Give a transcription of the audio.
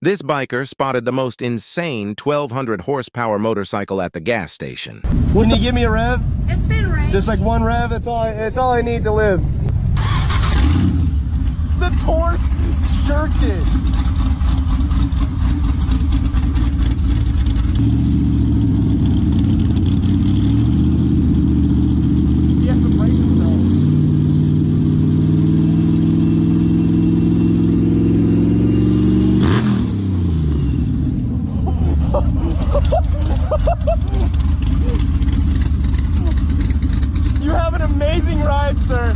This biker spotted the most insane 1,200 horsepower motorcycle at the gas station. Can you give me a rev? It's been raining. Just like one rev, that's all I need to live. The torque shirked it. He has to brace himself. You have an amazing ride, sir.